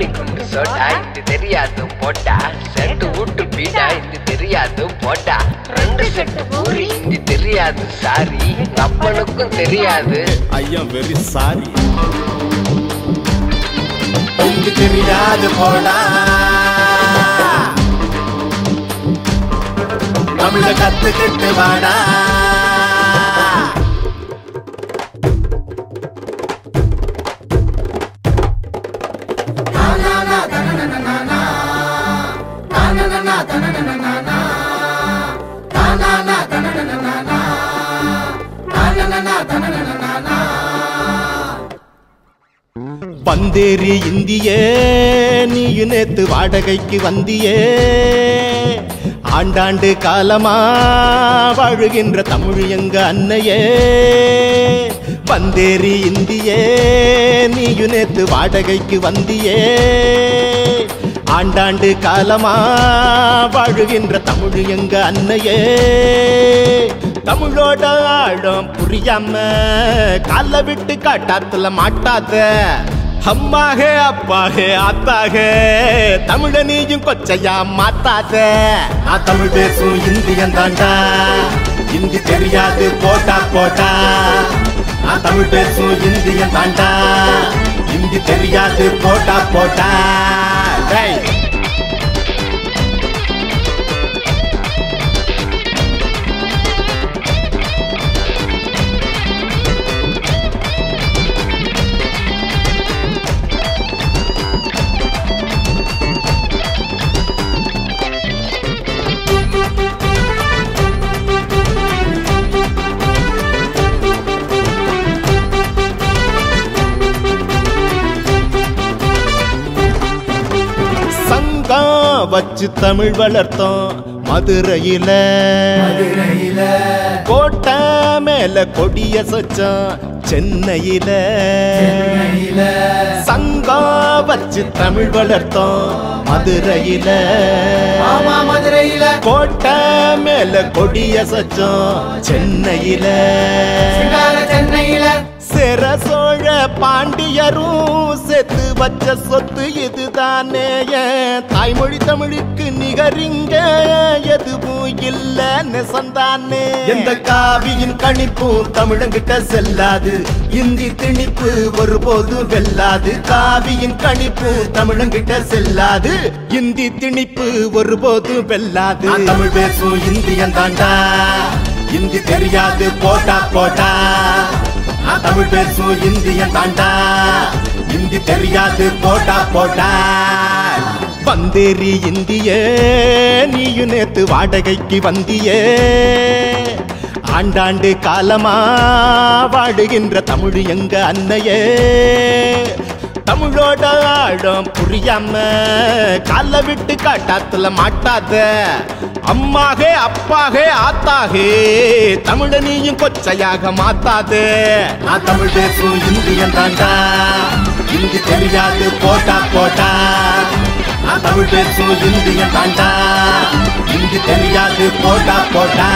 கோழி குண்டு சோடா இது தெரியாது போட்டா செட்டு ஊட்டு பீடா இது தெரியாது போட்டா 2 செட்டு பூரி இது தெரியாது சாரி அப்பனுக்கும் தெரியாது ஐயா வெரி சாரி இது தெரியாது போடா தமிழ கத்துக்கிட்டு வாடா வந்தேரி இந்தியே நீயு நேத்து வாடகைக்கு வந்தியே ஆண்டாண்டு காலமா வாழுகின்ற தமிழ் எங்க அன்னையே வந்தேரி இந்தியே நீயு நேத்து வாடகைக்கு வந்தியே ஆண்டாண்டு காலமா வாழுகின்ற தமிழ் எங்க அன்னையே தமிழோட ஆழம் புரியாம கால விட்டு காட்டாத்துல மாட்டாத அம்மாக அப்பாக ஆத்தாக தமிழ நீயும் கொச்சையா மாத்தாத நான் தமிழ் பேசும் இந்தியன் தாண்டா இந்தி தெரியாது போட்டா போட்டா நான் தமிழ் பேசும் இந்தியன் தாண்டா இந்தி தெரியாது போட்டா போட்டா வச்சு தமிழ் வளர்த்தோம் மதுரையில கோட்டை மேல கொடிய சச்சம் சென்னையில சங்கம் வச்சு தமிழ் வளர்த்தோம் மதுரையில கோட்டை மேல கொடிய சச்சம் சென்னையில சேர சோழ பாண்டியரும் செத்து வச்ச சொத்து இதுதானே தாய்மொழி தமிழுக்கு நிகரிங்க எதுவும் இல்ல நெசந்தானே எந்த காவியின் கணிப்பும் தமிழங்கிட்ட செல்லாது இந்தி திணிப்பு ஒருபோதும் வெல்லாது காவியின் கணிப்பு தமிழங்கிட்ட செல்லாது இந்தி திணிப்பு ஒருபோதும் வெல்லாது தமிழ் பேசும் இந்தியன் தாண்டா இந்தி தெரியாது போட்டா போட்டா தமிழ் பேசும் இந்தியன் தாண்டா இந்தி தெரியாது போட்டா போட்டா வந்தேரி இந்தியே நீயு நேத்து வாடகைக்கு வந்தியே ஆண்டாண்டு காலமா வாழுகின்ற தமிழ் எங்க அன்னையே தமிழோட ஆழம் புரியாம கால விட்டு காட்டாத்துல மாட்டாத அம்மாக அப்பாக ஆத்தாக தமிழ நீயும் கொச்சையாக மாத்தாதே நான் தமிழ் பேசும் இந்தியன் தாண்டா இந்தி தெரியாது போட்டா போட்டா நான் தமிழ் பேசும் இந்தியன் தாண்டா இந்தி தெரியாது போட்டா போட்டா